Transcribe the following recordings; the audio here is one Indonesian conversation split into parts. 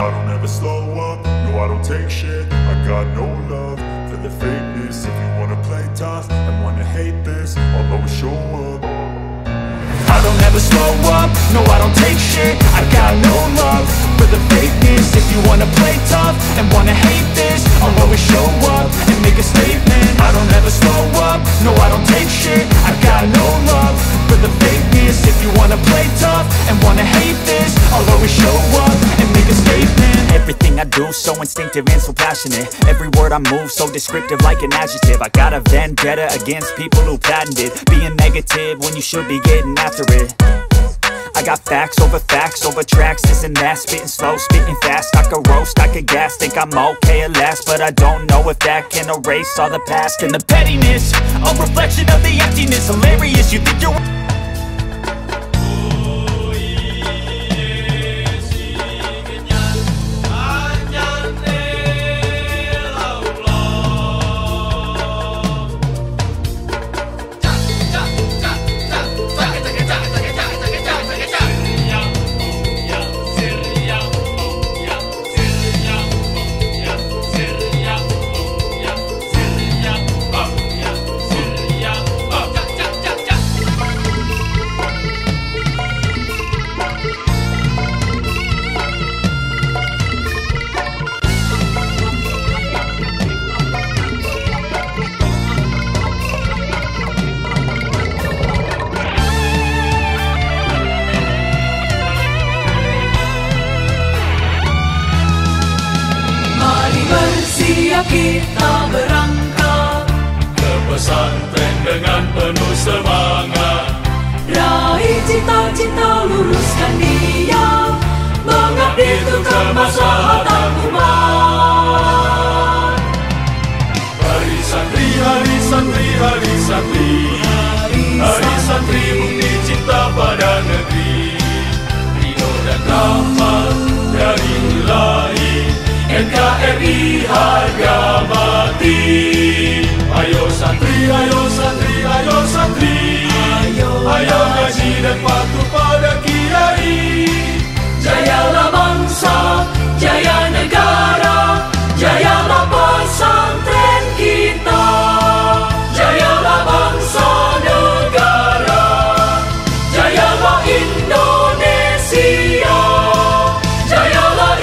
I don't ever slow up, no I don't take shit. I got no love for the fakeness. If you wanna play tough and wanna hate this, I'll always show up. I don't ever slow up, no I don't take shit. I got no love for the fakeness. If you wanna play tough and wanna hate this, I'll always show up and make a statement. I don't ever slow up, no I don't take shit. I got no love for the fakeness. If you wanna play tough and wanna hate this, I'll always show up and make a statement. Everything I do so instinctive and so passionate. Every word I move so descriptive like an adjective. I got a vendetta against people who patented being negative when you should be getting after it. I got facts over tracks, this and that. Spitting slow, spitting fast. I could roast, I could gas. Think I'm okay at last, but I don't know if that can erase all the past. And the pettiness, a reflection of the emptiness. Hilarious, you think you're kita berangkat ke pesantren dengan penuh semangat. Raih cita-cita, luruskan niat, mengabdi untuk kemaslahatan umat. Hari santri, hari santri, hari santri, hari santri, bukti cinta pada negeri. Ridho dan rahmat dari Ilahi, NKRI harga mati. Ayo santri, ayo santri, ayo santri, ayo ngaji dan patuh pada kiai. Jayalah bangsa, jaya negara, jayalah pesantren kita. Jayalah bangsa negara, jayalah Indonesia, jayalah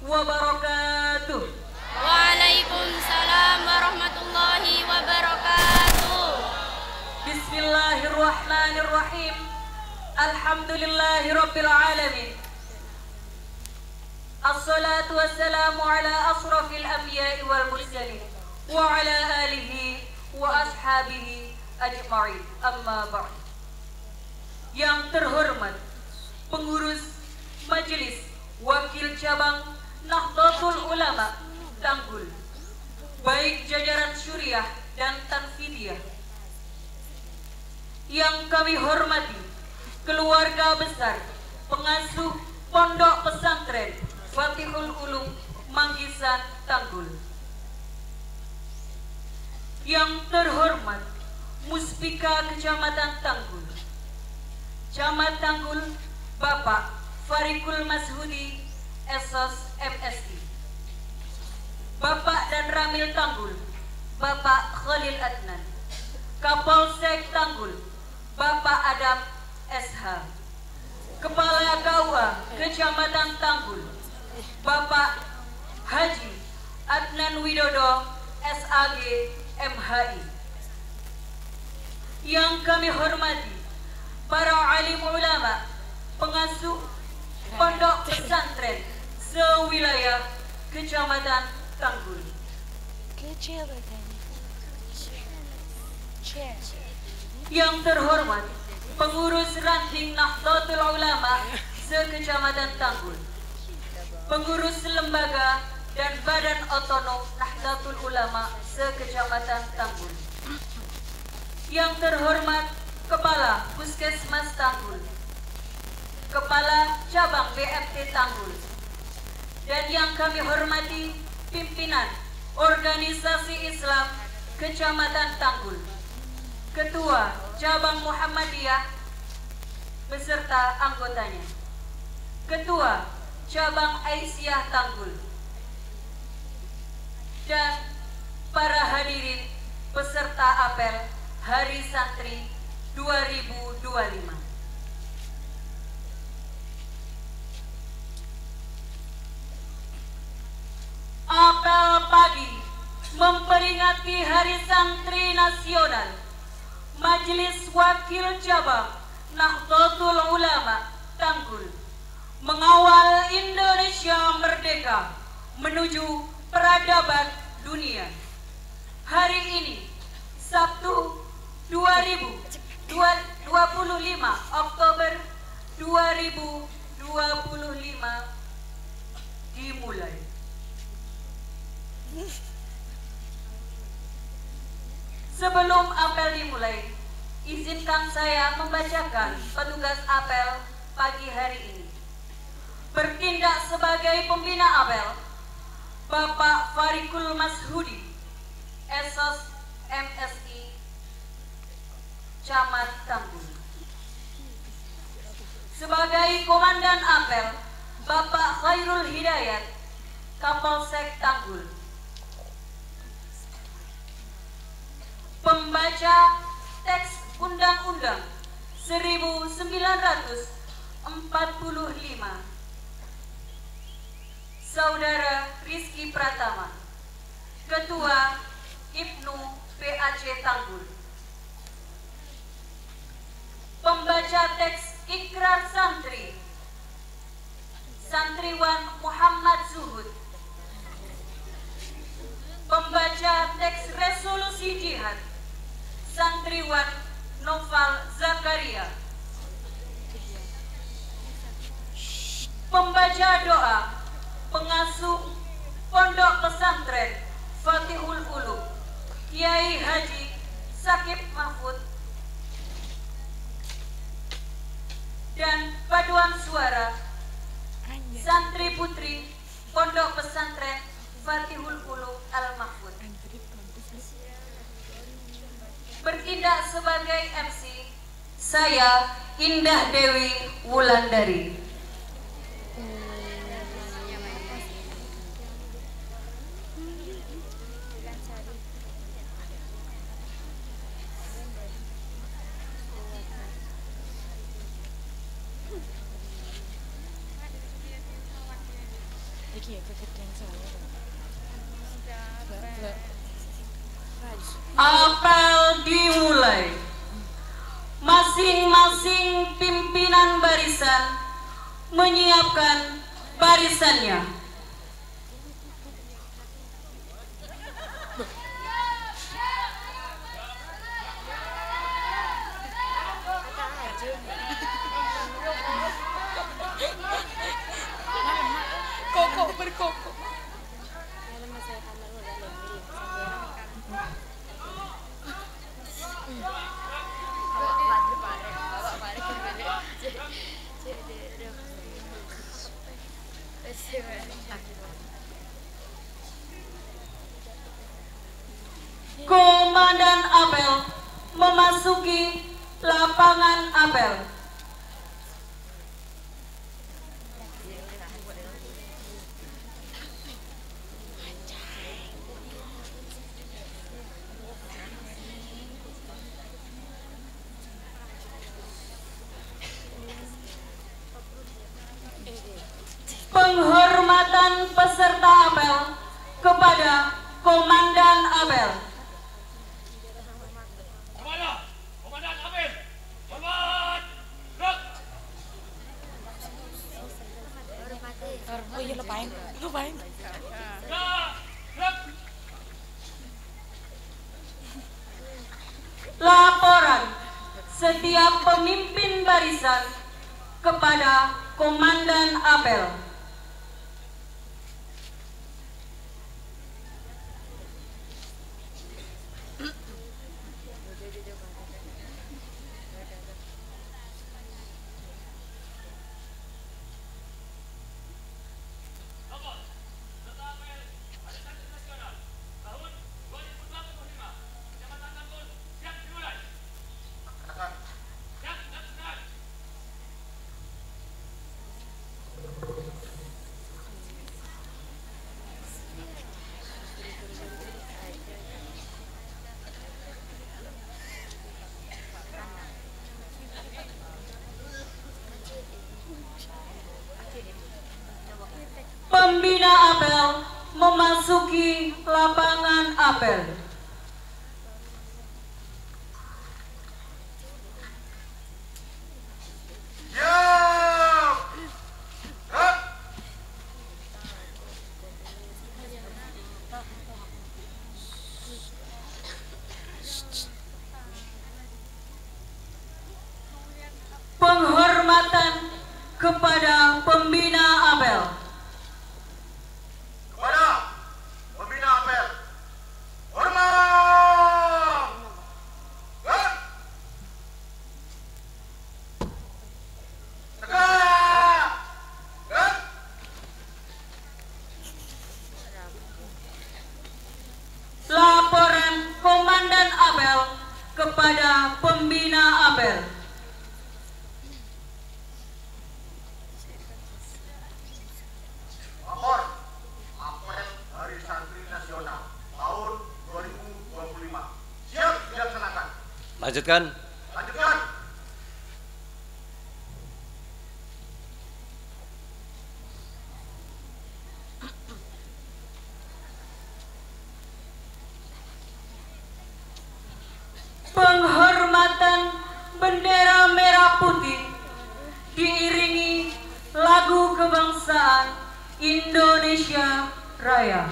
wabarakatuh. Waalaikumsalam warahmatullahi wabarakatuh. Bismillahirrahmanirrahim. Alhamdulillahi rabbil alamin. Assalatu wassalamu ala asrafil anbiya'i wal mursalin wa ala alihi wa ashabihi ajma'in. Amma ba'd. Yang terhormat pengurus majelis wakil cabang Nahdlatul Ulama Tanggul, baik jajaran syuriah dan tanfidiyah. Yang kami hormati keluarga besar pengasuh Pondok Pesantren Fatihul Ulum Manggisan Tanggul. Yang terhormat Muspika Kecamatan Tanggul, Camat Tanggul Bapak Farikul Mashudi Esos MSI. Bapak dan Ramil Tanggul Bapak Khalil Adnan. Kapolsek Tanggul Bapak Adam SH. Kepala KUA Kecamatan Tanggul Bapak Haji Adnan Widodo SAG MHI. Yang kami hormati para alim ulama pengasuh Pondok Pesantren sewilayah Kecamatan Tanggul. Yang terhormat pengurus ranting Nahdlatul Ulama se-Kecamatan Tanggul, pengurus lembaga dan badan otonom Nahdlatul Ulama se-Kecamatan Tanggul. Yang terhormat Kepala Puskesmas Tanggul, Kepala Cabang BMT Tanggul, dan yang kami hormati pimpinan organisasi Islam Kecamatan Tanggul. Ketua Cabang Muhammadiyah beserta anggotanya. Ketua Cabang Aisyah Tanggul. Dan para hadirin peserta apel Hari Santri 2025. Apel pagi memperingati Hari Santri Nasional. Majelis Wakil Cabang Nahdlatul Ulama Tanggul mengawal Indonesia merdeka menuju peradaban dunia. Hari ini, Sabtu 25 Oktober 2025 dimulai. Sebelum apel dimulai, izinkan saya membacakan petugas apel pagi hari ini. Bertindak sebagai pembina apel, Bapak Farikul Mashudi, Esos MSI, Camat Tanggul. Sebagai komandan apel, Bapak Khairul Hidayat, Kapolsek Tanggul. Pembaca teks Undang-Undang 1945, Saudara Rizky Pratama, Ketua Ibnu PAC Tanggul. Pembaca teks Ikrar Santri, Santriwan Muhammad Zuhud. Pembaca teks Resolusi Jihad, Santriwan Noval Zakaria. Pembaca doa pengasuh Pondok Pesantren Fatihul Ulum, Kiai Haji Sakib Mahfud. Dan paduan suara santri putri Pondok Pesantren Fatihul Ulum Al-Mahfud. Bertindak sebagai MC, saya Indah Dewi Wulandari. Apel dimulai. Masing-masing pimpinan barisan menyiapkan barisannya. Koko berkoko. Komandan apel memasuki lapangan apel. Penghormatan peserta apel kepada Komandan apel. Komandan apel, hormat, gerak. Oh iya, lupain. Gerak. Laporan setiap pemimpin barisan kepada Komandan apel. pembina apel memasuki lapangan apel. Penghormatan kepada pembina apel. Kepada pembina apel, hormat! Tegak! Laporan Komandan apel kepada pembina apel. Lapor apel Hari Santri Nasional tahun 2025. Siap dilaksanakan. Lanjutkan. Lanjutkan. Penghormatan bendera merah putih diiringi lagu kebangsaan Indonesia Raya.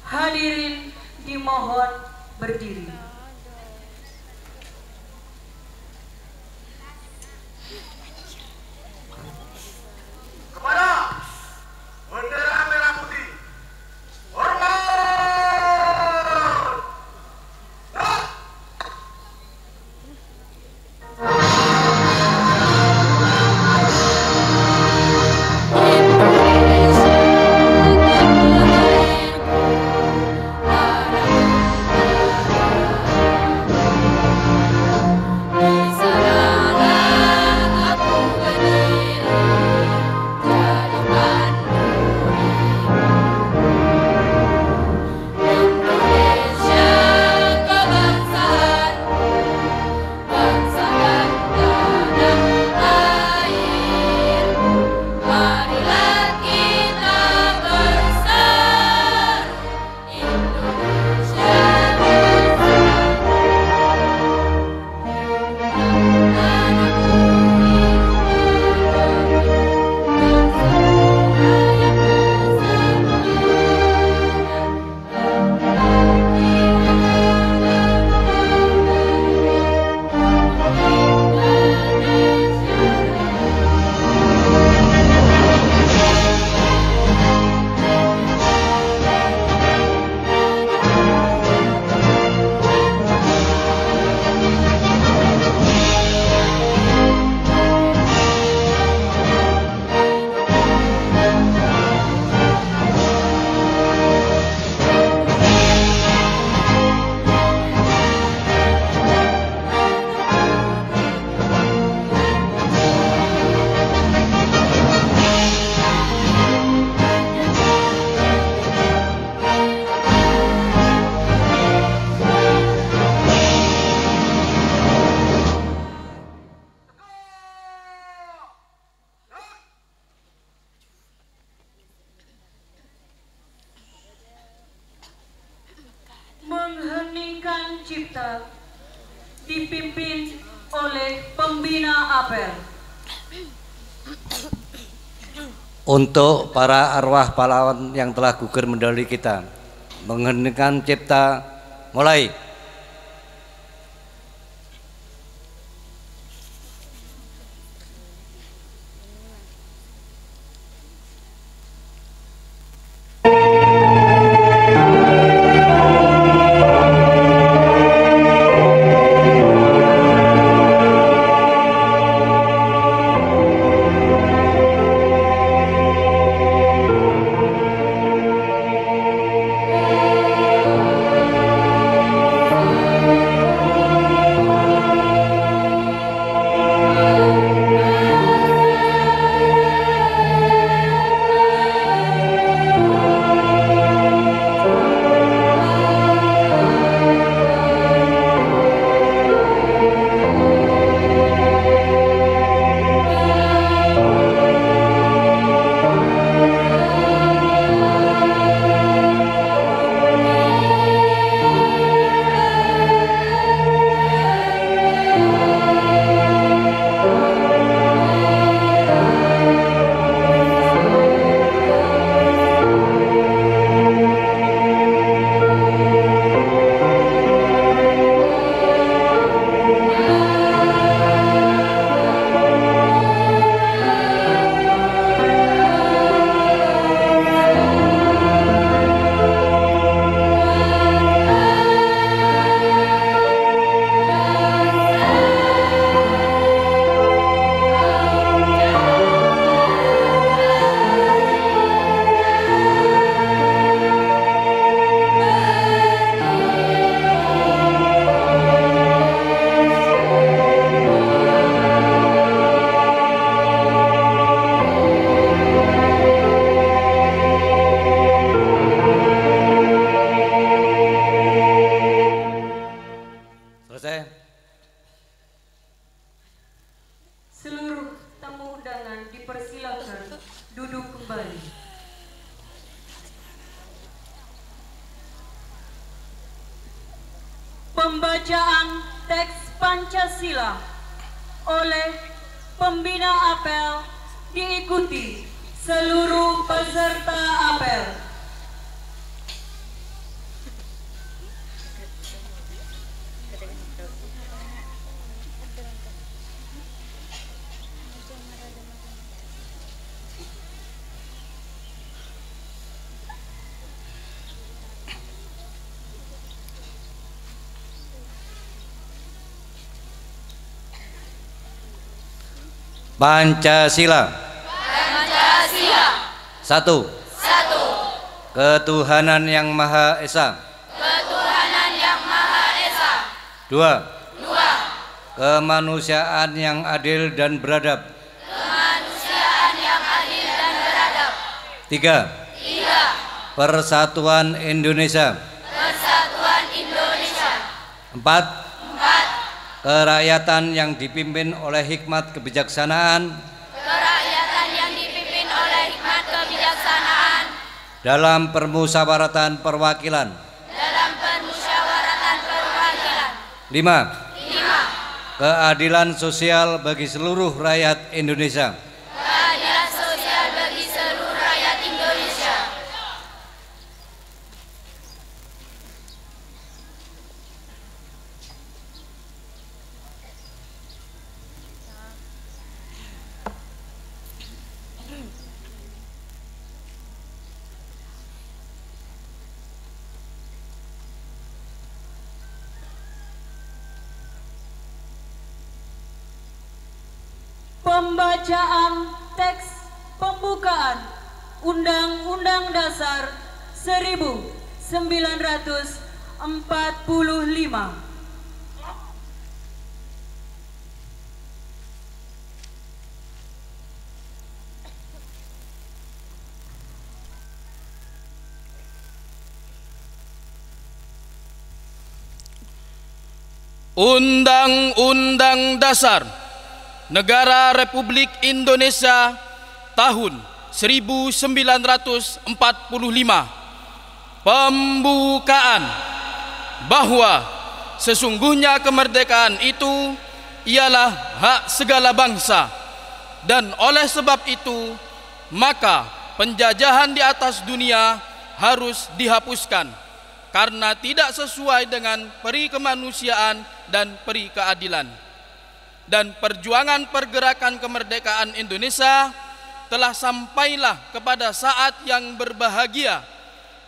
Hadirin dimohon berdiri. Kepada bendera merah putih, hormat! Mengheningkan cipta dipimpin oleh pembina apel. Untuk para arwah pahlawan yang telah gugur mendahului kita, mengheningkan cipta, mulai. duduk kembali. Pembacaan teks Pancasila oleh pembina apel diikuti seluruh peserta apel. Pancasila. Pancasila. Satu. Ketuhanan yang Maha Esa. Ketuhanan yang Maha Esa. Dua. Kemanusiaan yang adil dan beradab. Kemanusiaan yang adil dan beradab. Tiga. Persatuan Indonesia. Persatuan Indonesia. Empat. Kerakyatan yang dipimpin oleh hikmat kebijaksanaan. Kerakyatan yang dipimpin oleh hikmat kebijaksanaan. Dalam permusyawaratan perwakilan. Dalam permusyawaratan perwakilan. Lima. Keadilan sosial bagi seluruh rakyat Indonesia. Keadilan sosial bagi seluruh rakyat Indonesia. Pembacaan teks pembukaan Undang-Undang Dasar 1945. Undang-Undang Dasar Negara Republik Indonesia tahun 1945. Pembukaan bahwa sesungguhnya kemerdekaan itu ialah hak segala bangsa, dan oleh sebab itu maka penjajahan di atas dunia harus dihapuskan karena tidak sesuai dengan peri kemanusiaan dan peri keadilan. Dan perjuangan pergerakan kemerdekaan Indonesia telah sampailah kepada saat yang berbahagia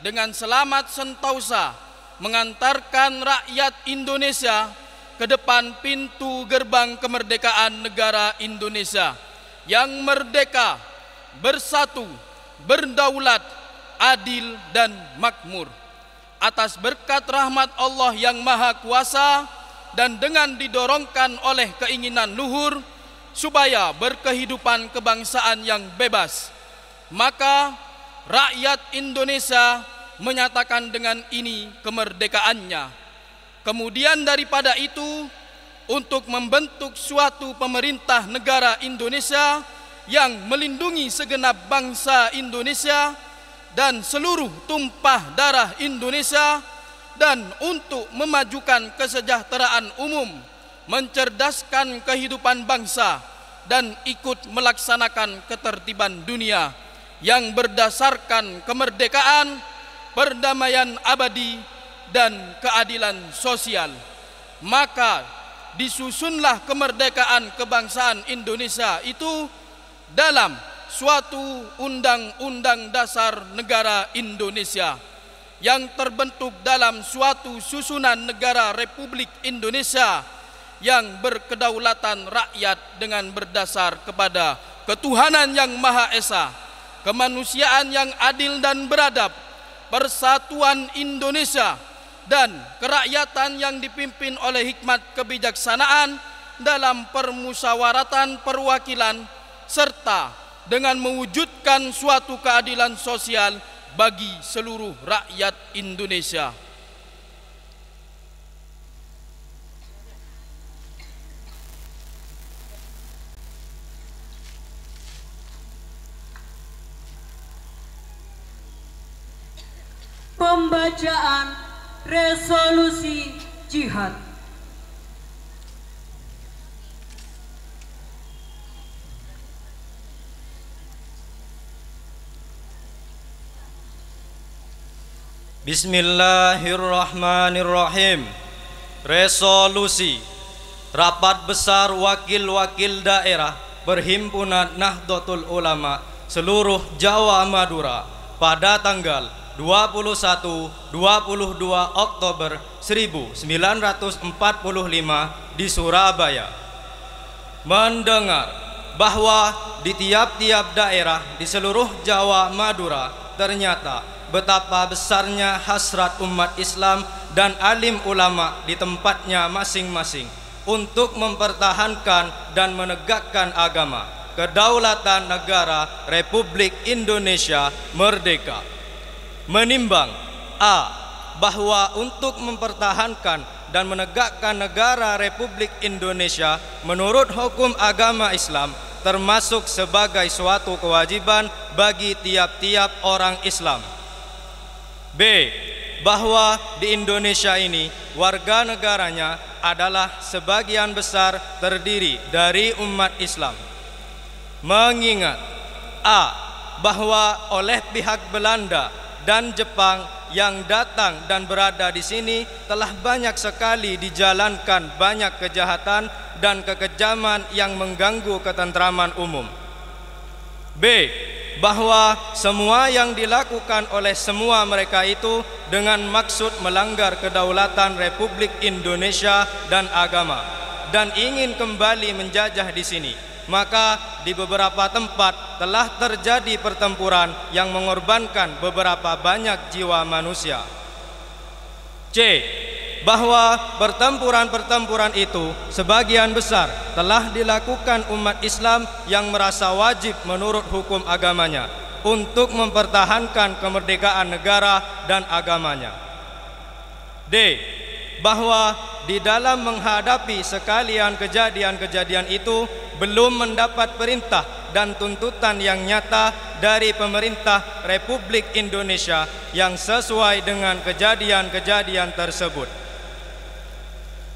dengan selamat sentosa mengantarkan rakyat Indonesia ke depan pintu gerbang kemerdekaan negara Indonesia yang merdeka, bersatu, berdaulat, adil dan makmur. Atas berkat rahmat Allah yang Maha Kuasa dan dengan didorongkan oleh keinginan luhur supaya berkehidupan kebangsaan yang bebas, maka rakyat Indonesia menyatakan dengan ini kemerdekaannya. Kemudian daripada itu, untuk membentuk suatu pemerintah negara Indonesia yang melindungi segenap bangsa Indonesia dan seluruh tumpah darah Indonesia, dan untuk memajukan kesejahteraan umum, mencerdaskan kehidupan bangsa, dan ikut melaksanakan ketertiban dunia yang berdasarkan kemerdekaan, perdamaian abadi, dan keadilan sosial. Maka disusunlah kemerdekaan kebangsaan Indonesia itu dalam suatu Undang-Undang Dasar Negara Indonesia yang terbentuk dalam suatu susunan negara Republik Indonesia yang berkedaulatan rakyat dengan berdasar kepada ketuhanan yang Maha Esa, kemanusiaan yang adil dan beradab, persatuan Indonesia, dan kerakyatan yang dipimpin oleh hikmat kebijaksanaan dalam permusyawaratan perwakilan, serta dengan mewujudkan suatu keadilan sosial bagi seluruh rakyat Indonesia. Pembacaan resolusi jihad. Bismillahirrahmanirrahim. Resolusi Rapat Besar Wakil-Wakil Daerah Perhimpunan Nahdlatul Ulama seluruh Jawa Madura pada tanggal 21-22 Oktober 1945 di Surabaya. Mendengar bahwa di tiap-tiap daerah di seluruh Jawa Madura ternyata betapa besarnya hasrat umat Islam dan alim ulama di tempatnya masing-masing untuk mempertahankan dan menegakkan agama, kedaulatan negara Republik Indonesia merdeka. Menimbang A. Bahwa untuk mempertahankan dan menegakkan negara Republik Indonesia menurut hukum agama Islam termasuk sebagai suatu kewajiban bagi tiap-tiap orang Islam. B. Bahwa di Indonesia ini warga negaranya adalah sebagian besar terdiri dari umat Islam. Mengingat A. Bahwa oleh pihak Belanda dan Jepang yang datang dan berada di sini telah banyak sekali dijalankan banyak kejahatan dan kekejaman yang mengganggu ketentraman umum. B. Bahwa semua yang dilakukan oleh semua mereka itu dengan maksud melanggar kedaulatan Republik Indonesia dan agama dan ingin kembali menjajah di sini. Maka di beberapa tempat telah terjadi pertempuran yang mengorbankan beberapa banyak jiwa manusia. C. Bahwa pertempuran-pertempuran itu sebagian besar telah dilakukan umat Islam yang merasa wajib menurut hukum agamanya untuk mempertahankan kemerdekaan negara dan agamanya. D. Bahwa di dalam menghadapi sekalian kejadian-kejadian itu belum mendapat perintah dan tuntutan yang nyata dari pemerintah Republik Indonesia yang sesuai dengan kejadian-kejadian tersebut.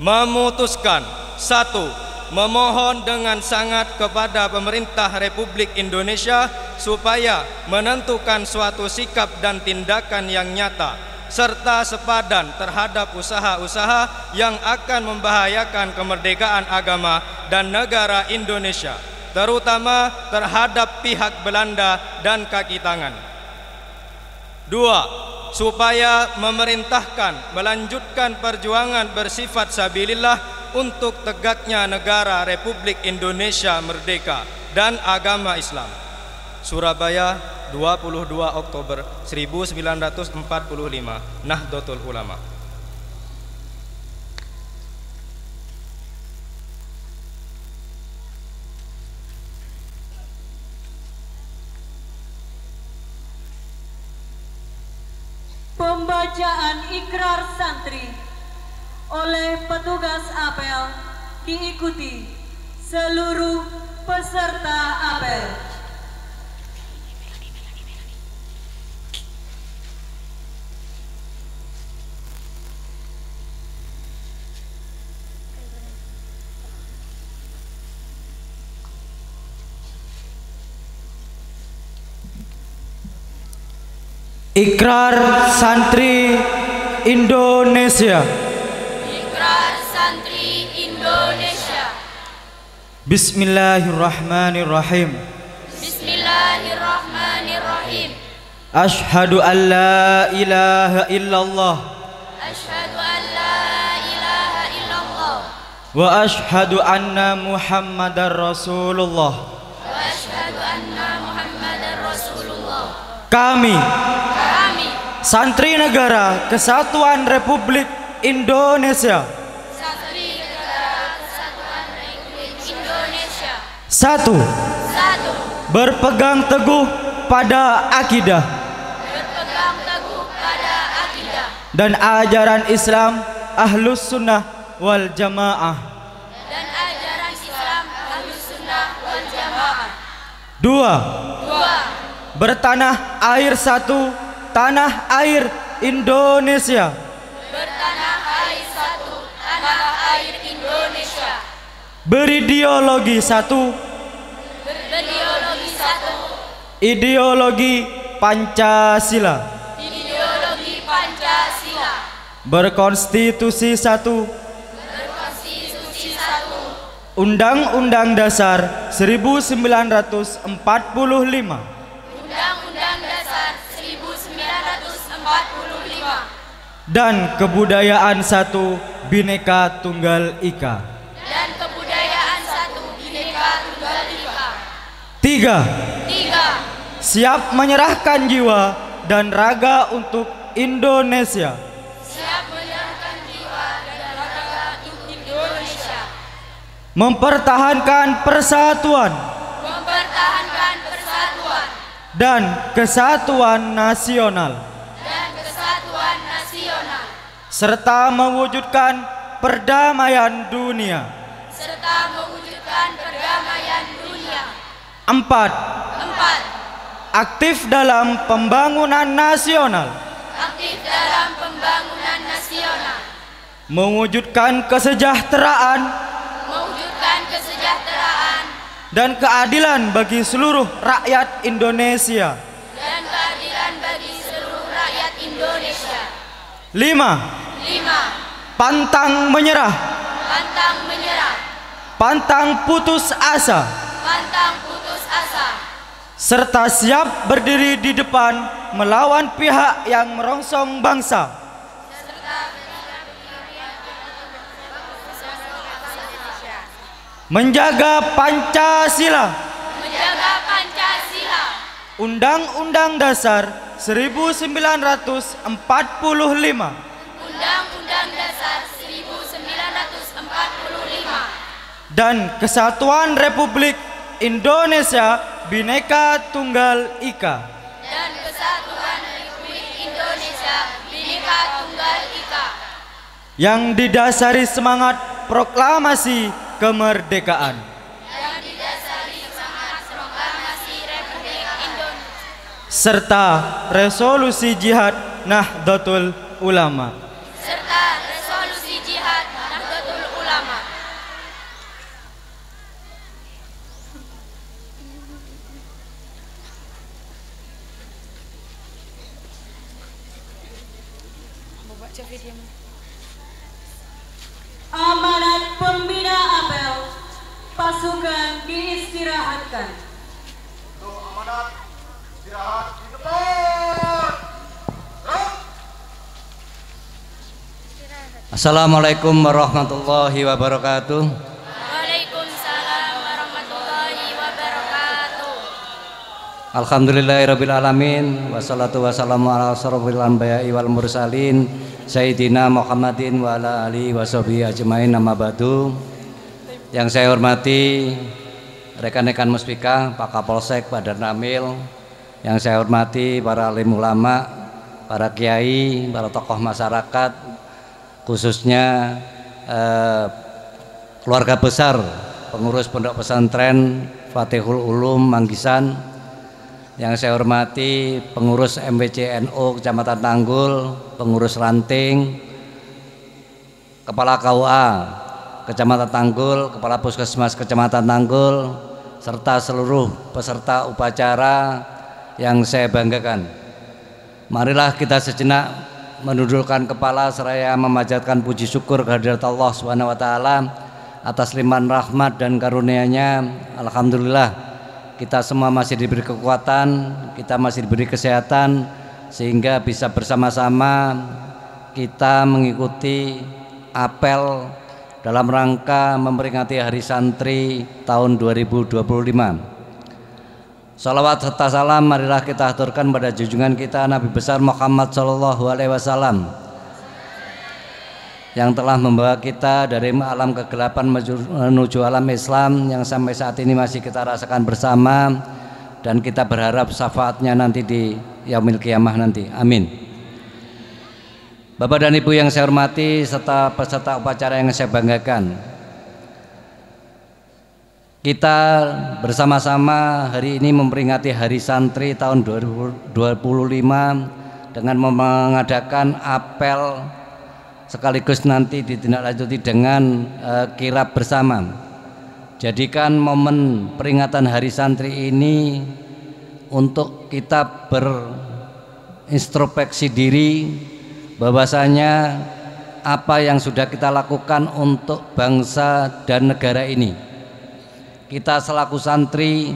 Memutuskan 1. Memohon dengan sangat kepada pemerintah Republik Indonesia supaya menentukan suatu sikap dan tindakan yang nyata serta sepadan terhadap usaha-usaha yang akan membahayakan kemerdekaan agama dan negara Indonesia, terutama terhadap pihak Belanda dan kaki tangan. 2. Supaya memerintahkan melanjutkan perjuangan bersifat sabilillah untuk tegaknya negara Republik Indonesia merdeka dan agama Islam. Surabaya, 22 Oktober 1945, Nahdlatul Ulama. Pembacaan ikrar santri oleh petugas apel diikuti seluruh peserta apel. Ikrar Santri Indonesia. Ikrar Santri Indonesia. Bismillahirrahmanirrahim. Bismillahirrahmanirrahim. Asyhadu an la ilaha illallah. Asyhadu an la ilaha illallah. Wa asyhadu anna Muhammadar Rasulullah. Wa asyhadu anna Muhammadar Rasulullah. Kami Santri Negara Kesatuan Republik Indonesia. Santri Negara Kesatuan Republik Indonesia. 1. Berpegang teguh pada akidah. Berpegang teguh pada akidah. Dan ajaran Islam Ahlus Sunnah wal Jamaah. Dan ajaran Islam Ahlus Sunnah wal Jamaah. 2. Bertanah air satu, tanah air Indonesia. bertanah air satu, tanah air Indonesia. Berideologi satu, Berideologi satu, ideologi Pancasila. ideologi Pancasila. Berkonstitusi satu, Berkonstitusi satu, Undang-Undang Dasar 1945. Undang-Undang Dasar 1945. Dan kebudayaan satu, Bhinneka Tunggal Ika. Dan kebudayaan satu, Bhinneka Tunggal Ika. 3. 3. Siap menyerahkan jiwa dan raga untuk Indonesia. Siap menyerahkan jiwa dan raga untuk Indonesia. Mempertahankan persatuan Mempertahankan persatuan dan kesatuan nasional, dan kesatuan nasional, serta mewujudkan perdamaian dunia. serta mewujudkan perdamaian dunia. 4. 4. Aktif dalam pembangunan nasional, Aktif dalam pembangunan nasional, mewujudkan kesejahteraan mewujudkan kesejahteraan dan keadilan bagi seluruh rakyat Indonesia. dan keadilan bagi seluruh rakyat Indonesia. 5. 5. Pantang menyerah, Pantang menyerah, pantang putus asa, pantang putus asa, serta siap berdiri di depan melawan pihak yang merongsong bangsa. Menjaga Pancasila, menjaga Pancasila, Undang-Undang Dasar 1945, Undang-Undang Dasar 1945, dan Kesatuan Republik Indonesia Bhinneka Tunggal Ika, dan Kesatuan Republik Indonesia Bhinneka Tunggal Ika, yang didasari semangat proklamasi kemerdekaan yang didasari semangat proklamasi Republik Indonesia, serta resolusi jihad Nahdlatul Ulama. serta resolusi jihad Nahdlatul Ulama. Amanat pembina apel, pasukan diistirahatkan. Untuk amanat istirahat di depan. Assalamualaikum warahmatullahi wabarakatuh. Waalaikumsalam warahmatullahi wabarakatuh. Alhamdulillahirabbil alamin wassalatu wassalamu ala asrofil anbiya'i wal mursalin Sayyidina Muhammadin wa ala alihi washabihi ajmain, amma ba'du. Yang saya hormati rekan-rekan Muspika, Pak Kapolsek, Pak Danramil. Yang saya hormati para alim ulama, para kiai, para tokoh masyarakat, khususnya keluarga besar pengurus Pondok Pesantren Fatihul Ulum Manggisan. Yang saya hormati pengurus MWCNU Kecamatan Tanggul, pengurus Ranting, Kepala KUA Kecamatan Tanggul, Kepala Puskesmas Kecamatan Tanggul, serta seluruh peserta upacara yang saya banggakan. Marilah kita sejenak menundukkan kepala seraya memanjatkan puji syukur kehadirat Allah Subhanahu wa taala atas limpahan rahmat dan karunia-Nya. Alhamdulillah kita semua masih diberi kekuatan, kita masih diberi kesehatan, sehingga bisa bersama-sama kita mengikuti apel dalam rangka memperingati Hari Santri tahun 2025. Salawat serta salam marilah kita aturkan pada junjungan kita Nabi besar Muhammad SAW yang telah membawa kita dari alam kegelapan menuju alam Islam yang sampai saat ini masih kita rasakan bersama, dan kita berharap syafaatnya nanti di yaumil qiyamah nanti. Amin. Bapak dan Ibu yang saya hormati serta peserta upacara yang saya banggakan, kita bersama-sama hari ini memperingati Hari Santri tahun 2025 dengan mengadakan apel sekaligus nanti ditindaklanjuti dengan kirab bersama. Jadikan momen peringatan Hari Santri ini untuk kita berintrospeksi diri bahwasanya apa yang sudah kita lakukan untuk bangsa dan negara ini. Kita selaku santri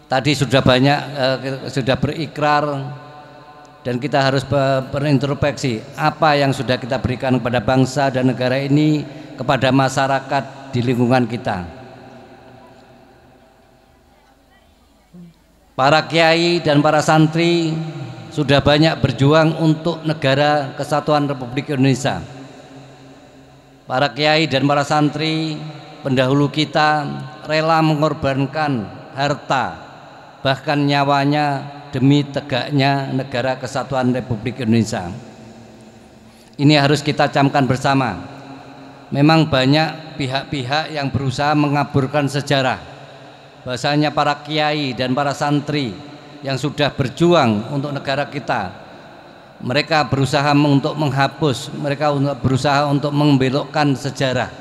tadi sudah banyak sudah berikrar, dan kita harus berintrospeksi apa yang sudah kita berikan kepada bangsa dan negara ini, kepada masyarakat di lingkungan kita. Para kiai dan para santri sudah banyak berjuang untuk negara kesatuan Republik Indonesia. Para kiai dan para santri pendahulu kita rela mengorbankan harta, bahkan nyawanya demi tegaknya negara kesatuan Republik Indonesia. Ini harus kita camkan bersama. Memang banyak pihak-pihak yang berusaha mengaburkan sejarah bahwasanya para kiai dan para santri yang sudah berjuang untuk negara kita, mereka berusaha untuk menghapus, mereka berusaha untuk membelokkan sejarah.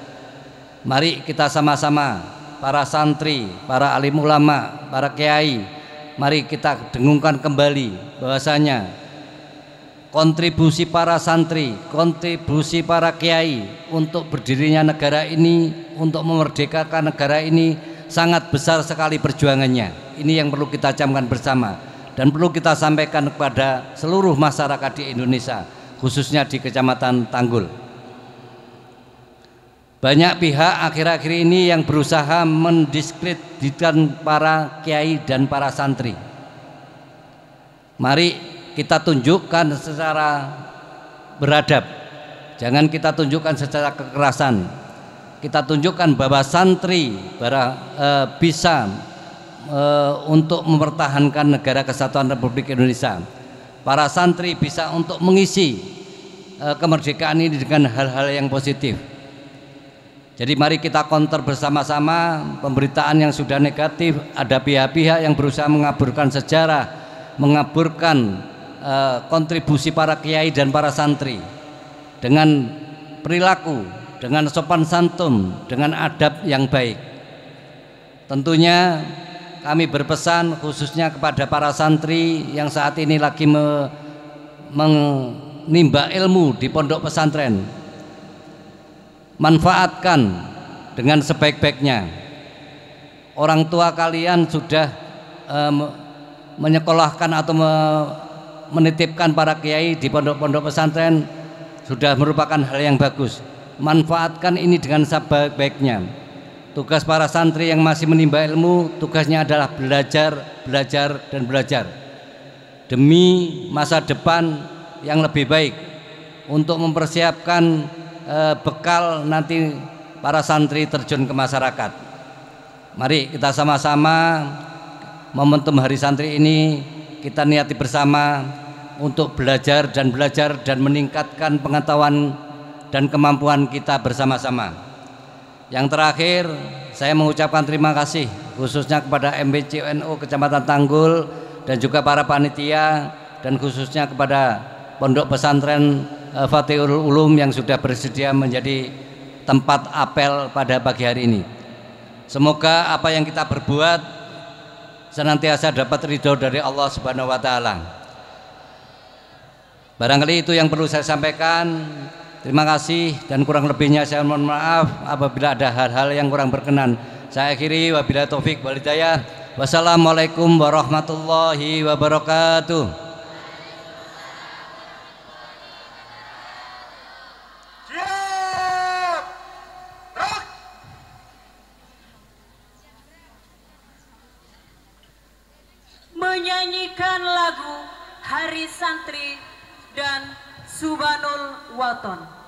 Mari kita sama-sama, para santri, para alim ulama, para kiai, mari kita dengungkan kembali bahwasanya kontribusi para santri, kontribusi para kiai untuk berdirinya negara ini, untuk memerdekakan negara ini sangat besar sekali perjuangannya. Ini yang perlu kita camkan bersama dan perlu kita sampaikan kepada seluruh masyarakat di Indonesia, khususnya di Kecamatan Tanggul. Banyak pihak akhir-akhir ini yang berusaha mendiskreditkan para kiai dan para santri. Mari kita tunjukkan secara beradab, jangan kita tunjukkan secara kekerasan. Kita tunjukkan bahwa santri bisa untuk mempertahankan negara kesatuan Republik Indonesia. Para santri bisa untuk mengisi kemerdekaan ini dengan hal-hal yang positif. Jadi mari kita counter bersama-sama pemberitaan yang sudah negatif. Ada pihak-pihak yang berusaha mengaburkan sejarah, mengaburkan kontribusi para kiai dan para santri dengan perilaku, dengan sopan santun, dengan adab yang baik. Tentunya kami berpesan khususnya kepada para santri yang saat ini lagi menimba ilmu di pondok pesantren, manfaatkan dengan sebaik-baiknya. Orang tua kalian sudah menyekolahkan atau menitipkan para kiai di pondok-pondok pesantren, sudah merupakan hal yang bagus. Manfaatkan ini dengan sebaik-baiknya. Tugas para santri yang masih menimba ilmu, tugasnya adalah belajar, belajar, dan belajar demi masa depan yang lebih baik, untuk mempersiapkan bekal nanti para santri terjun ke masyarakat. Mari kita sama-sama momentum Hari Santri ini kita niati bersama untuk belajar dan meningkatkan pengetahuan dan kemampuan kita bersama-sama. Yang terakhir, saya mengucapkan terima kasih khususnya kepada MBCNU Kecamatan Tanggul dan juga para panitia, dan khususnya kepada Pondok Pesantren Fatihul Ulum yang sudah bersedia menjadi tempat apel pada pagi hari ini. Semoga apa yang kita berbuat senantiasa dapat ridho dari Allah Subhanahu wa taala. Barangkali itu yang perlu saya sampaikan. Terima kasih, dan kurang lebihnya saya mohon maaf apabila ada hal-hal yang kurang berkenan. Saya akhiri, wabillahi taufik wal hidayah. Wassalamualaikum warahmatullahi wabarakatuh. Menyanyikan lagu Hari Santri dan Subhanul Waton.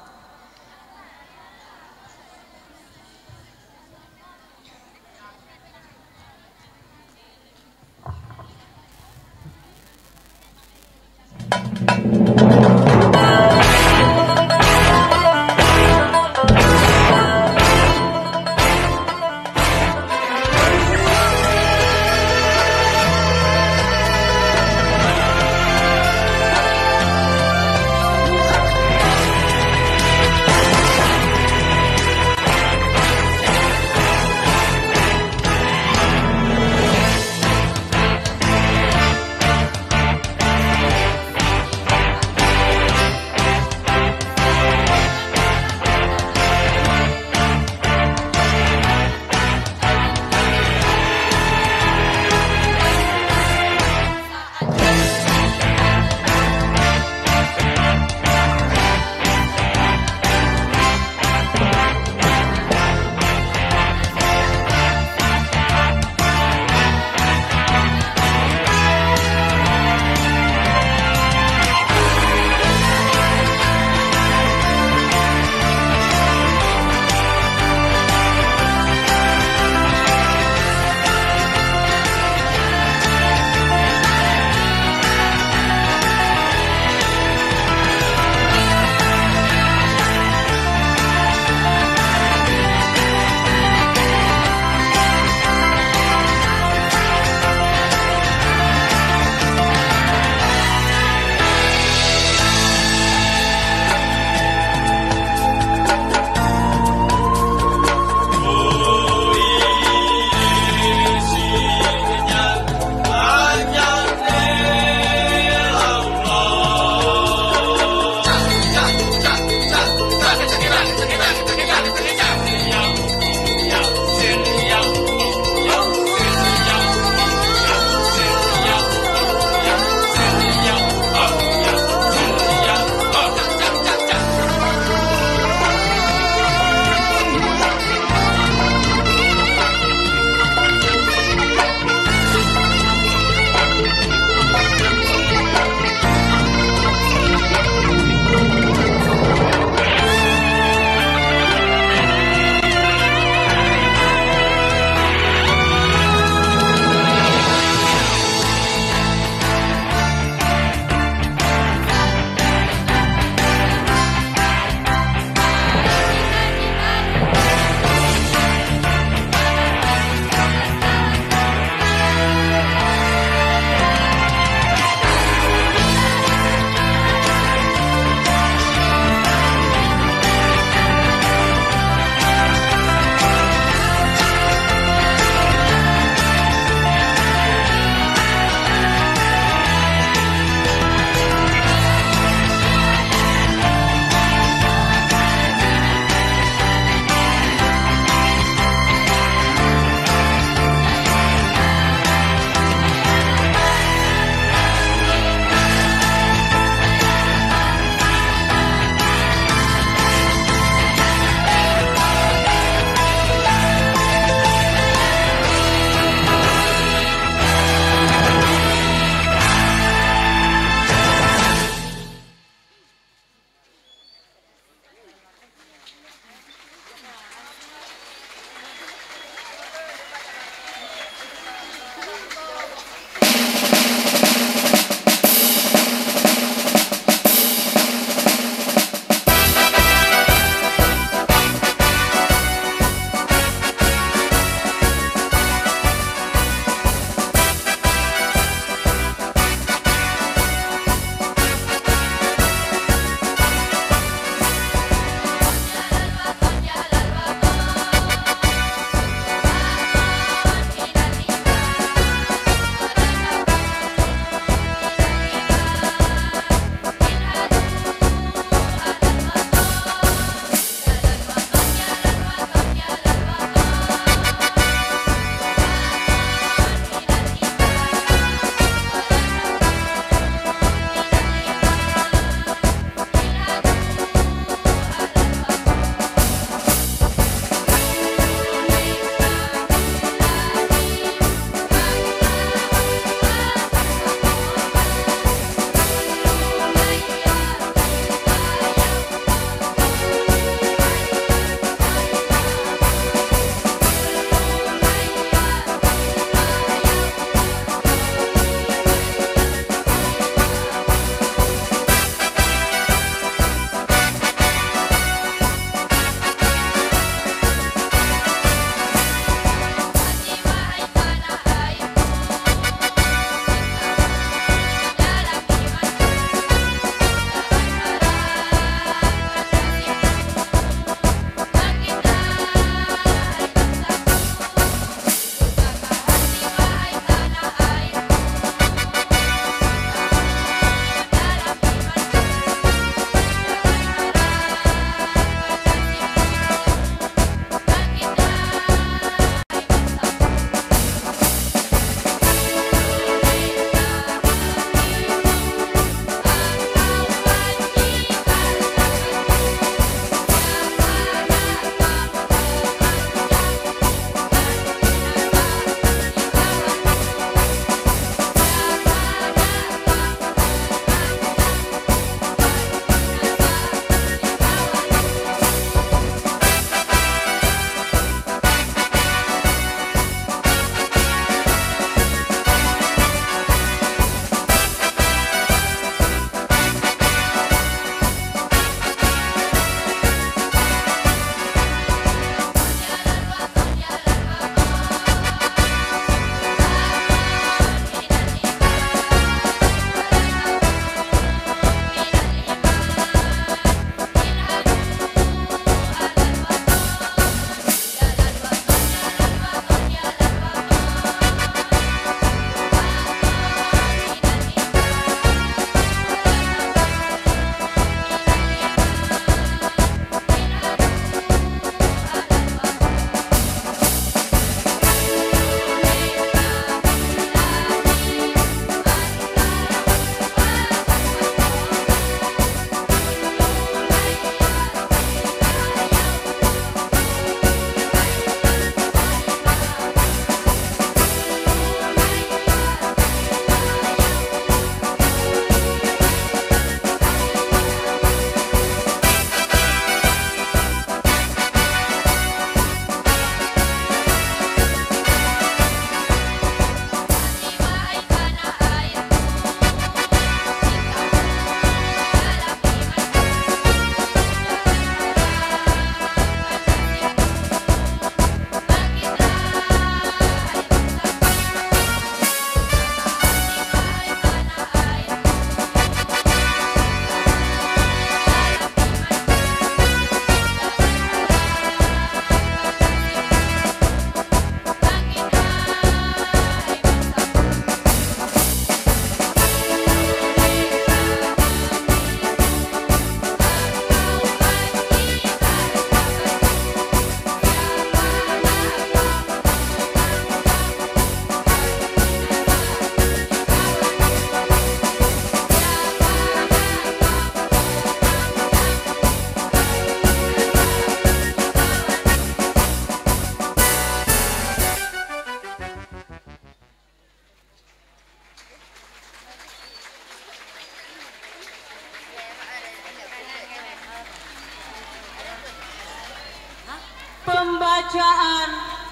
Bacaan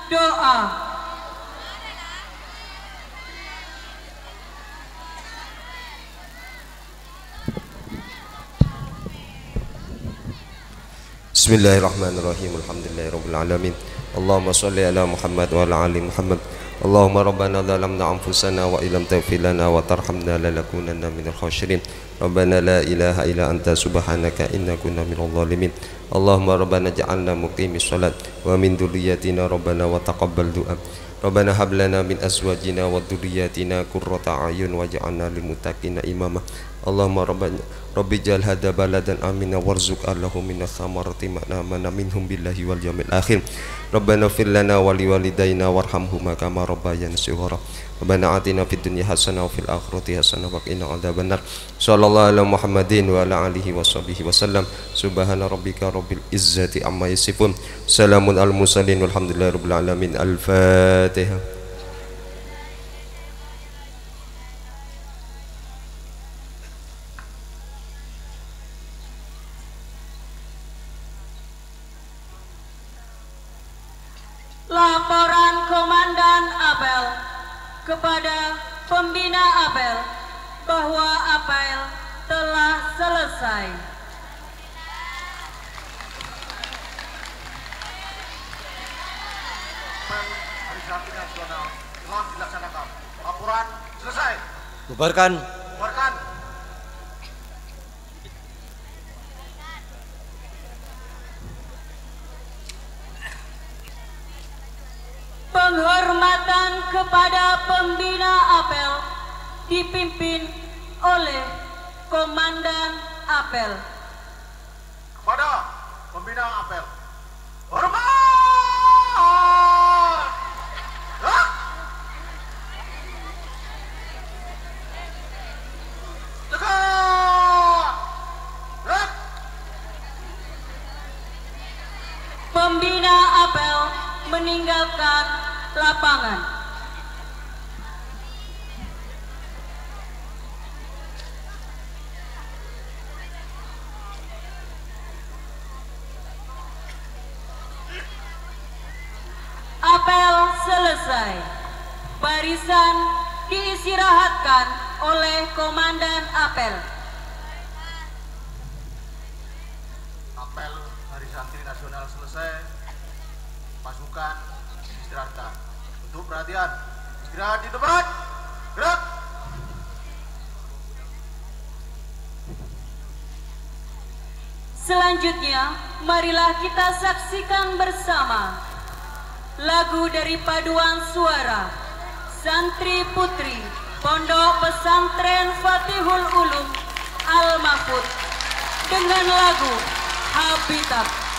doa. Bismillahirrahmanirrahim. Alhamdulillahirabbil alamin. Allahumma shalli ala Muhammad wa ala ali Muhammad. Allahumma rabbana zalamna anfusana wa illam taghfir lana wa tarhamna lanakunanna minal khasirin. Rabbana la ilaha illa anta subhanaka inna kunna minadh dhalimin. Allahumma rabbana ja'alna muqimis shalat wa min dhurriyyatina rabbana wa taqabbal du'a. Rabbana hab lana min azwajina wa dhurriyyatina qurrata a'yun waj'alna lil muttaqina imama. Allahumma rabbi jal hada baladan amina warzuq allahu minas samarati mana minhum billahi wal yawmil akhir. Rabbana fir lana wa liwalidayna warhamhuma kama rabbayana shighara. Rabbana atina fid dunya hasanah wa fil akhirati hasanah wa qina adzabannar. Sallallahu ala Muhammadin wa ala alihi washabihi wasallam. Subhana rabbika rabbil izzati amma yasifun. Salamun al mursalin walhamdulillahi rabbil alamin. Al-Fatihah. Laporan Komandan Apel kepada Pembina Apel bahwa apel telah selesai. Hari Santri Nasional telah dilaksanakan. Laporan selesai. Bubarkan. Bubarkan. Penghormatan kepada Pembina Apel dipimpin oleh Komandan Apel. Kepada Pembina Apel, hormat! Hah? Tegak! Hah? Pembina Apel meninggalkan lapangan. Apel selesai. Barisan diistirahatkan oleh Komandan Apel. Apel Hari Santri Nasional selesai. Pasukan istirahatkan. Untuk perhatian, istirahat di tempat. Gerak. Selanjutnya, marilah kita saksikan bersama lagu dari paduan suara Santri Putri Pondok Pesantren Fatihul Ulum Al-Mahfud dengan lagu Habitat.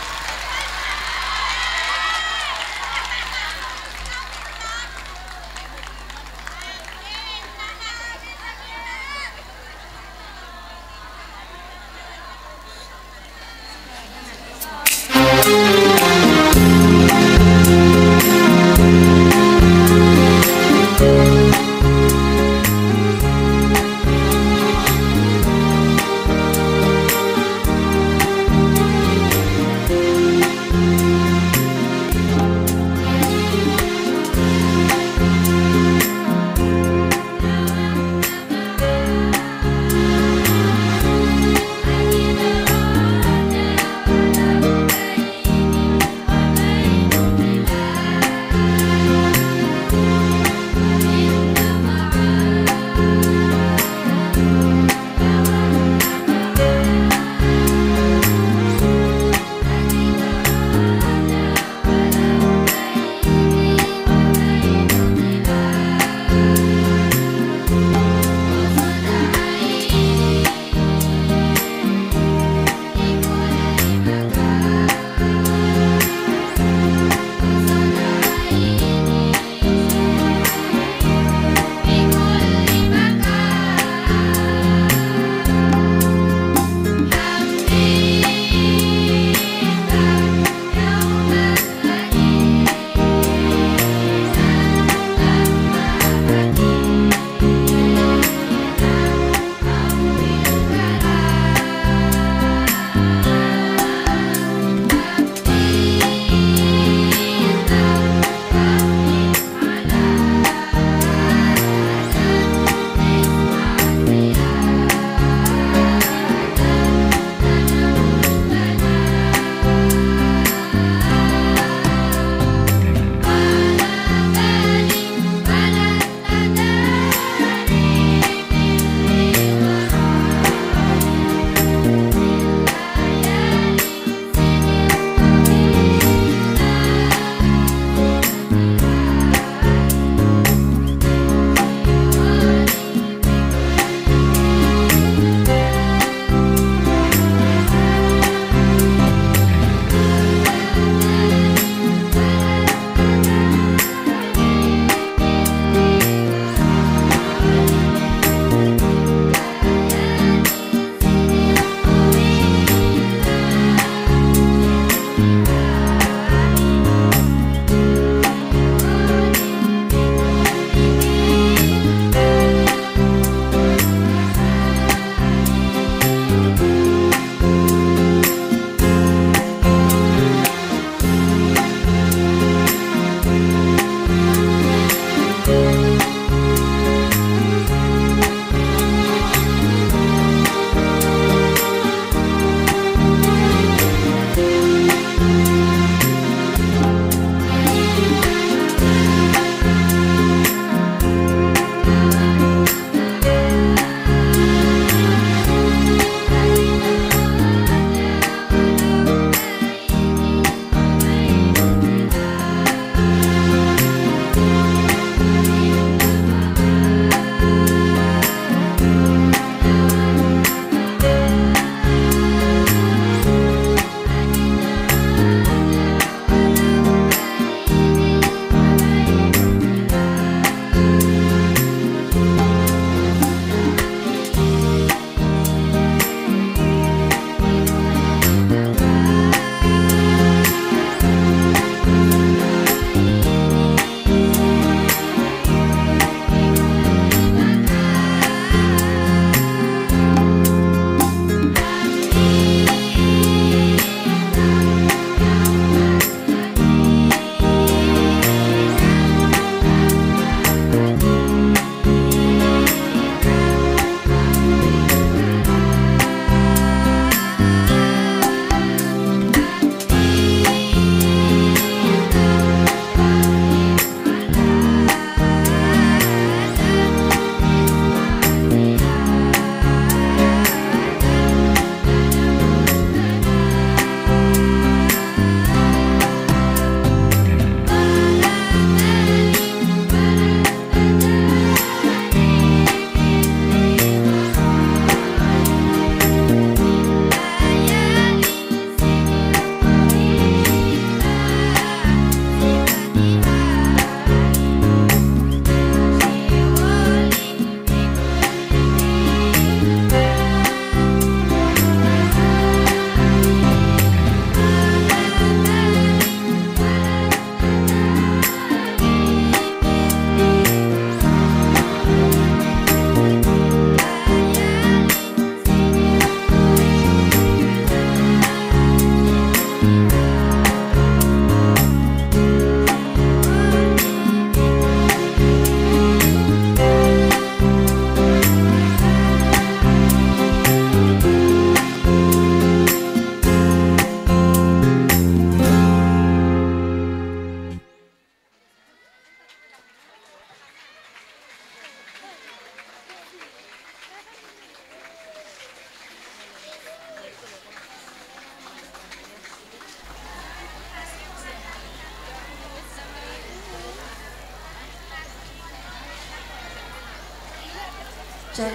Cek.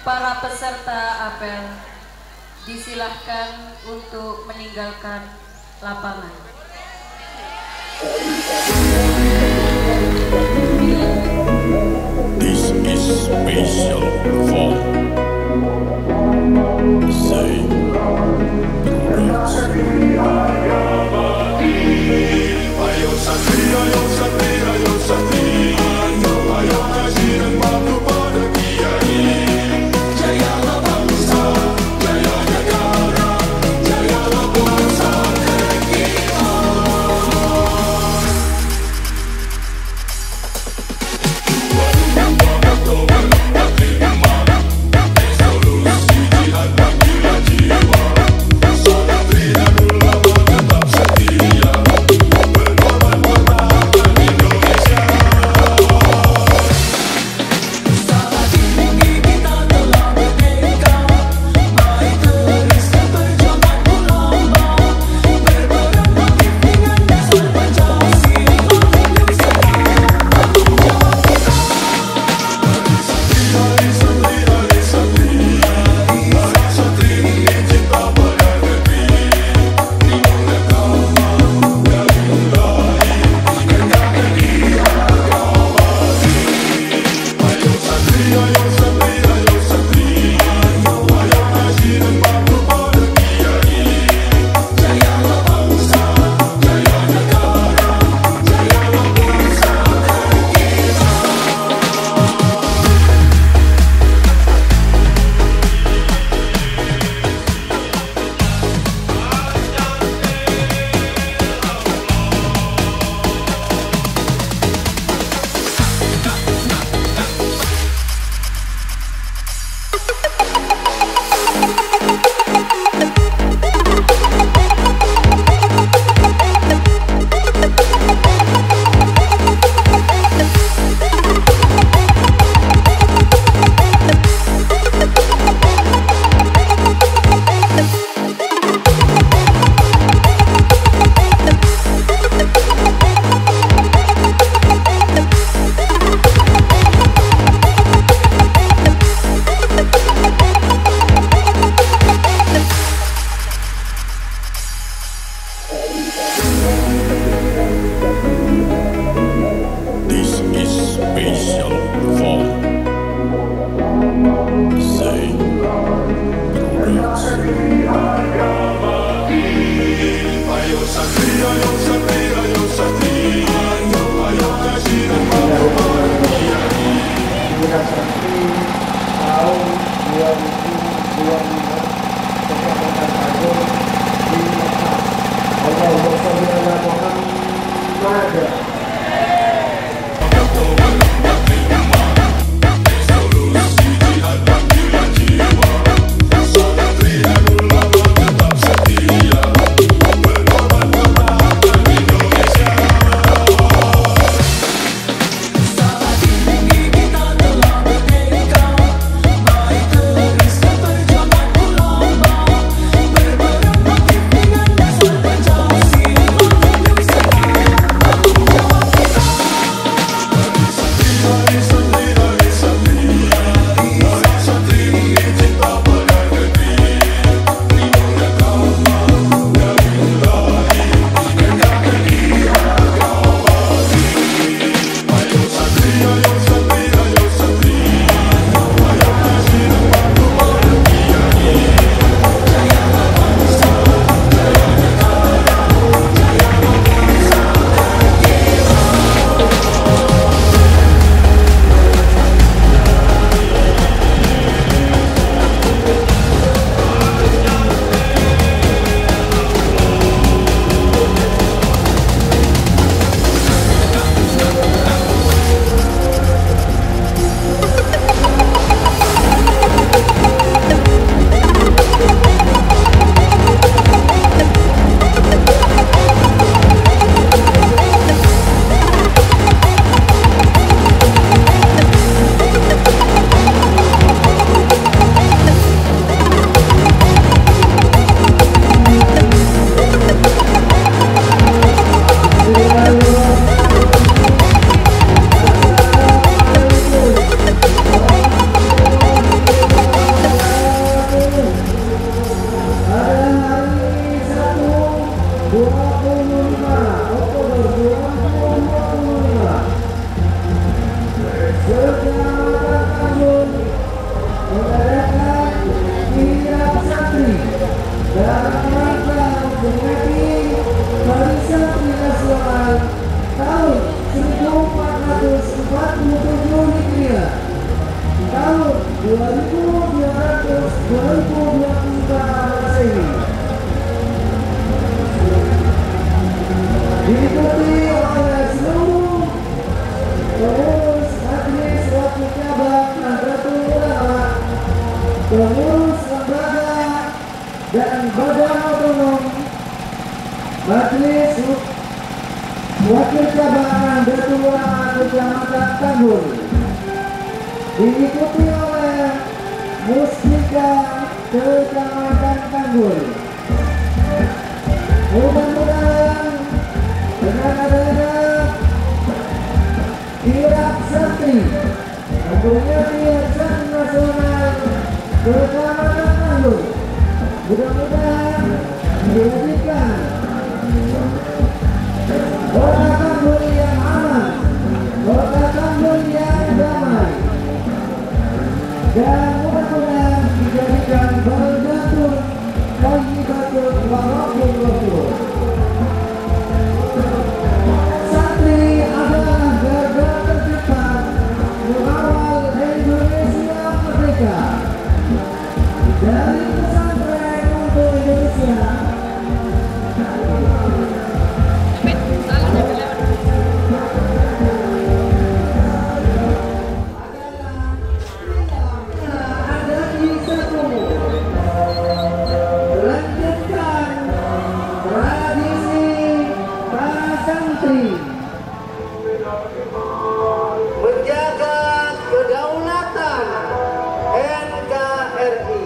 Para peserta apel disilahkan untuk meninggalkan lapangan. This is special for Say Ayo Satri, ayo Satri, ayo Satri, ayo kaji dan patuh pada Kiai. Jayalah bangsa, jaya negara, jayalah bangsa kita. Tanggul, diikuti oleh Mustika Kecamatan Tanggul. Mudah-mudahan dengan adanya kirap santri tentunya Yayasan Nasional Kecamatan Tanggul, mudah-mudahan dijadikan kota Tanggul yang aman, kota Tanggul yang damai, dan mudah-mudahan dijadikan baldatun thayyibatun warahmatullahi. Santri adalah garda terdepan mengawal Indonesia merdeka. Dari pesantren untuk Indonesia, menjaga kedaulatan NKRI.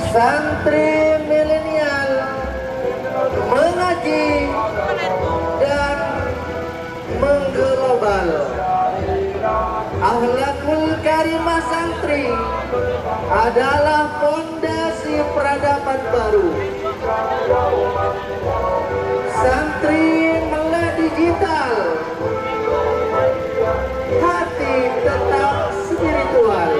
Santri milenial mengaji dan mengglobal. Akhlakul karimah santri adalah fondasi peradaban baru. Santri melek digital, hati tetap spiritual.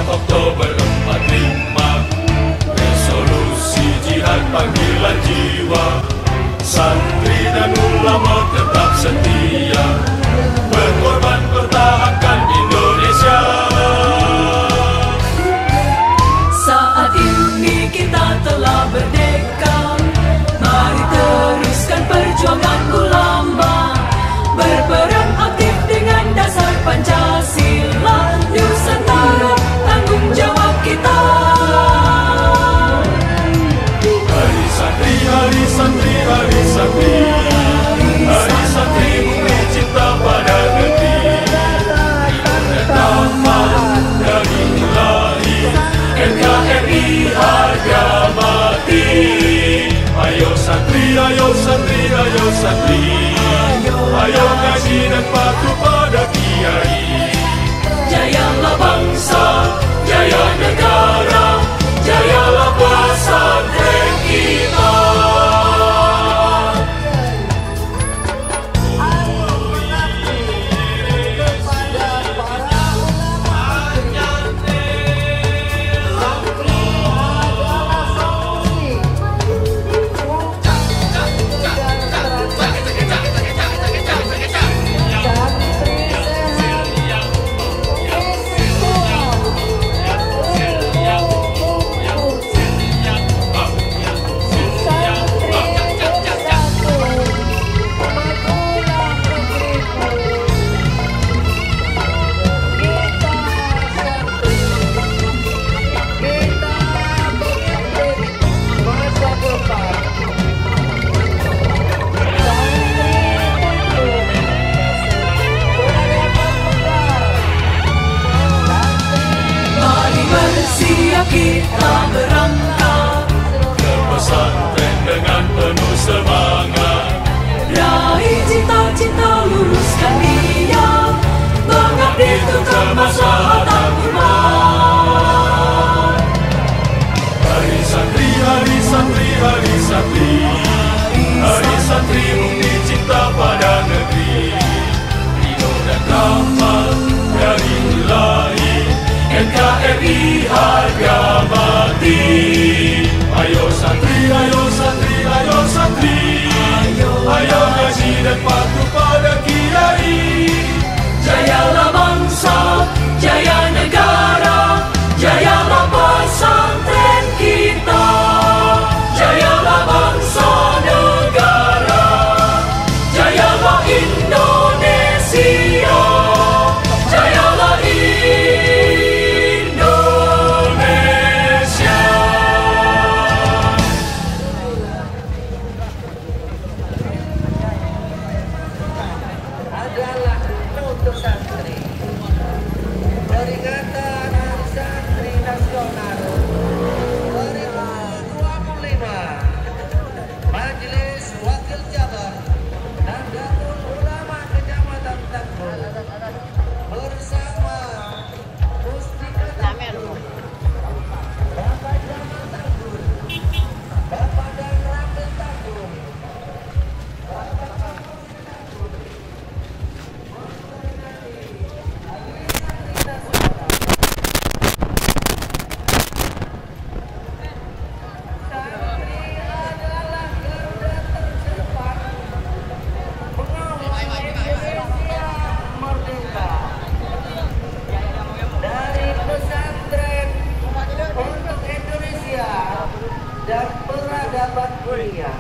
Oktober 45, resolusi jihad panggilan jiwa. Santri dan ulama tetap setia, berkorban pertahankan Indonesia. Saat ini kita telah merdeka, mari teruskan perjuangan ulama, berperan aktif dengan dasar Pancasila. Nusantara tanggung jawab kita. Hari santri, hari santri, hari santri, hari santri bumi cinta pada negeri. Pertama dari mulai NKRI harga mati. Ayo santri, ayo santri, ayo santri, ayo ngaji dan patuh pada kiai. Jayalah bangsa, Jaya negara, jayalah pesantren kita. kita berangkat ke pesantren dengan penuh semangat. Raih cita-cita, luruskan niat, mengabdi untuk kemaslahatan umat. Hari santri, hari santri, hari santri, hari santri bukti cinta pada negeri. Ridho dan rahmat dari Ilahi, NKRI harga mati. Ayo santri, ayo santri, ayo santri, ayo ngaji dan patuh pada kiai. Jayalah bangsa, jaya negara, jayalah pesantren kita. Jayalah bangsa negara, jayalah Indonesia, jayalah Indonesia. Adalah untuk santri. Peringatan Hari Santri Nasional 2025. Majelis Wakil Jabar Nahdlatul Ulama Kecamatan Tanggul bersama Mustika Tanggul, Bapak Jamal Tanggul, Bapak dan Ramil Tanggul, Bapak Kapolri Tanggul, dari pesantren untuk Indonesia dan peradaban dunia,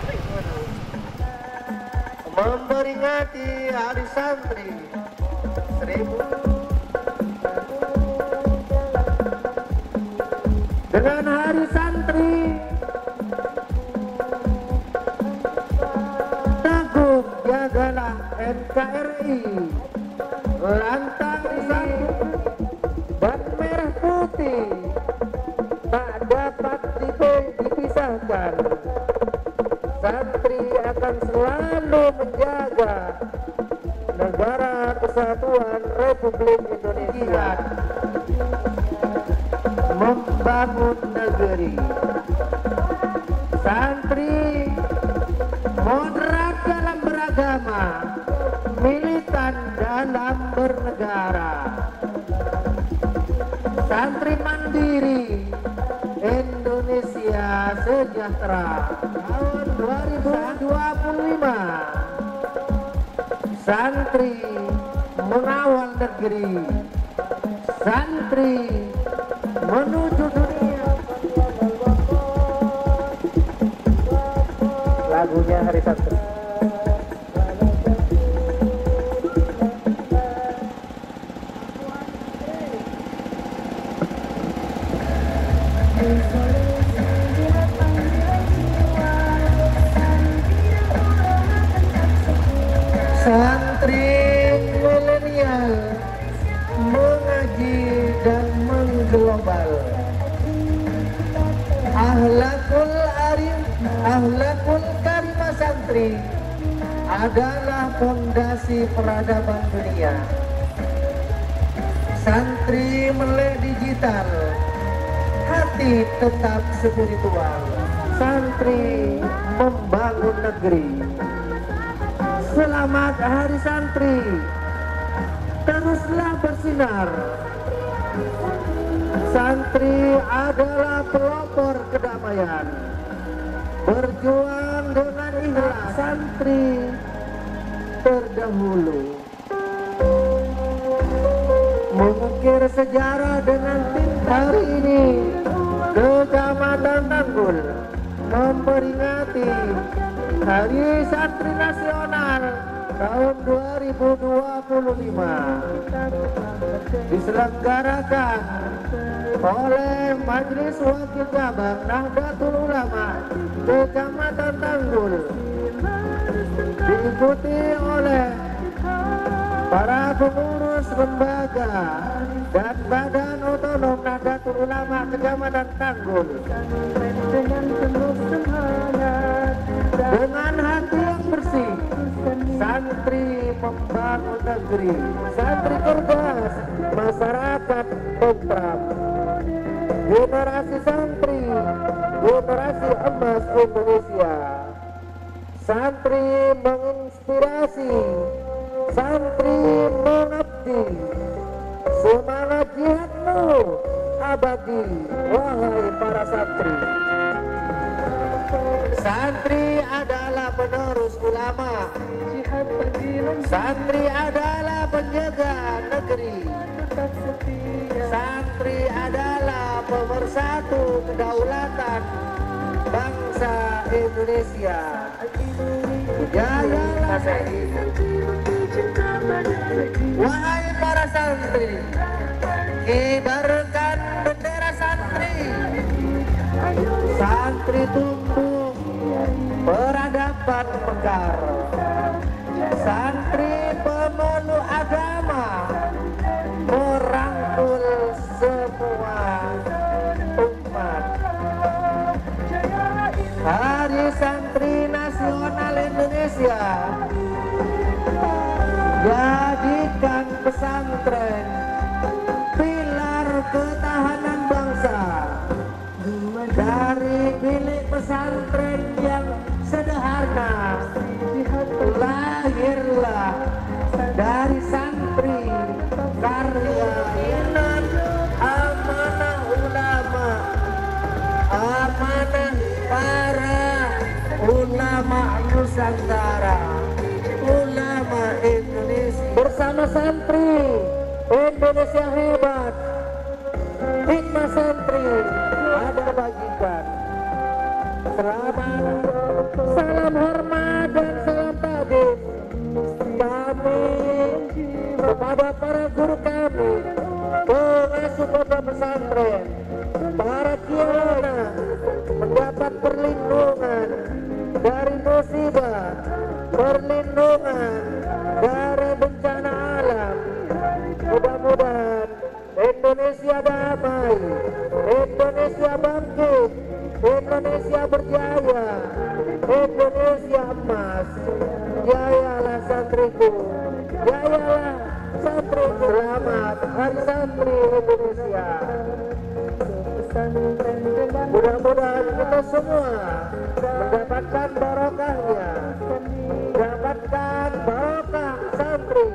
memperingati Hari Santri 1000 dengan Hari Santri Teguh jagalah NKRI, lantang dan merah putih tak dapat dipisahkan. Santri akan selalu menjaga negara kesatuan Republik Indonesia, membangun negeri. Santri moderat dalam beragama, militan dalam bernegara. Santri mandiri, Indonesia sejahtera. Tahun 2025, santri mengawal negeri, santri menuju dunia. Lagunya Hari Santri. Santri milenial mengaji dan mengglobal. Ahlakul karimah santri adalah fondasi peradaban dunia. Santri melek digital, hati tetap spiritual. Santri membangun negeri. Selamat Hari Santri, teruslah bersinar. Santri adalah pelopor kedamaian, berjuang dengan ikhlas. Santri terdahulu, mengukir sejarah dengan tinta. Hari ini Kecamatan Tanggul memperingati Hari Santri Nasional tahun 2025, diselenggarakan oleh Majelis Wakil Jabar Nahdlatul Ulama Kecamatan Tanggul, diikuti oleh para pengurus lembaga dan badan otonom Nahdlatul Ulama Kecamatan Tanggul. Dengan hati yang bersih, santri membangun negeri. Santri cerdas, masyarakat tentram. Generasi santri, generasi emas Indonesia. Santri menginspirasi, santri mengabdi. Semangat jihadmu abadi, wahai para santri. Santri adalah penerus ulama, Santri adalah penjaga negeri. Santri adalah pemersatu kedaulatan bangsa Indonesia. Jayalah wahai para santri, kibarkan bendera santri. Santri tumbuh peradaban mekar. Santri pemeluk agama, merangkul semua umat. Hari Santri Nasional Indonesia, jadikan pesantren pilar ketahanan bangsa. Dari bilik pesantren yang sederhana lahirlah dari santri karya inat amanah ulama, amanah para ulama Nusantara, ulama Indonesia. Bersama santri Indonesia hebat, hikmah santri ada bagikan. Selamat, salam hormat dan salam takdim kami kepada para guru kami, pengasuh pondok pesantren, para kiai mendapat perlindungan dari musibah, perlindungan dari bencana alam. Mudah-mudahan Indonesia damai, Indonesia bangkit, Indonesia berjaya, Indonesia emas. Jayalah santriku, jayalah santriku. Selamat Hari Santri Indonesia. Mudah-mudahan kita semua mendapatkan barokahnya, mendapatkan barokah santri,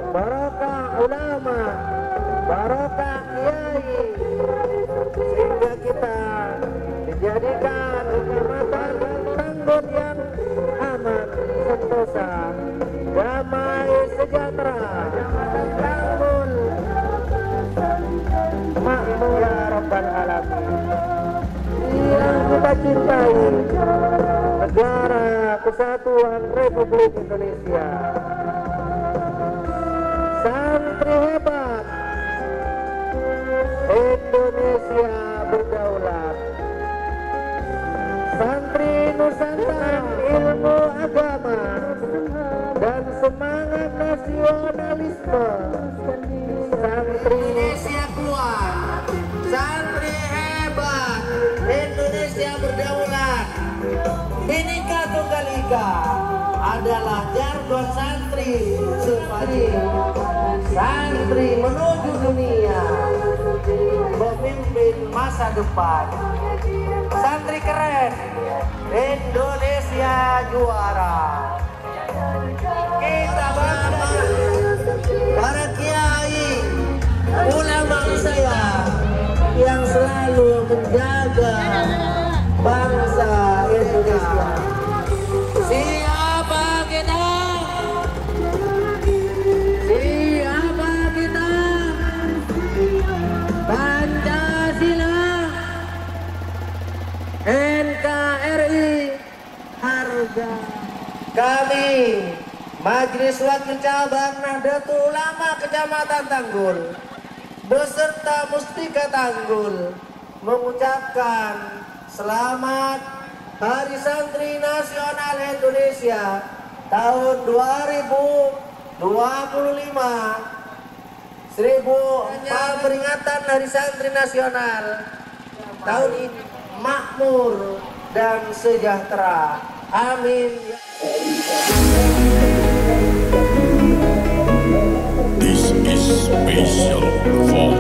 barokah ulama, barokah kiai, sehingga kita dijadikan kehormatan Tanggul yang aman, sentosa, damai, sejahtera. Tanggul makmur ya Rabbal Alamin. Yang kita cintai, Negara Kesatuan Republik Indonesia. Santri hebat, Indonesia berdaulat. Santri Nusantara ilmu agama dan semangat nasionalisme. Santri Indonesia kuat, santri hebat, Indonesia berdaulat. Bhinneka Tunggal Ika adalah jargon santri supaya santri menuju dunia, memimpin masa depan. Santri keren, Indonesia juara. Kita bangga para kiai, ulama saya yang selalu menjaga bangsa Indonesia. Siapa kita? Siapa kita? Pancasila, NKRI, harga. Kami Majelis Wakil Cabang Nahdlatul Ulama Kecamatan Tanggul beserta Mustika Tanggul mengucapkan selamat Hari Santri Nasional Indonesia tahun 2025. Peringatan Hari Santri Nasional tahun ini makmur dan sejahtera. Amin. This is special for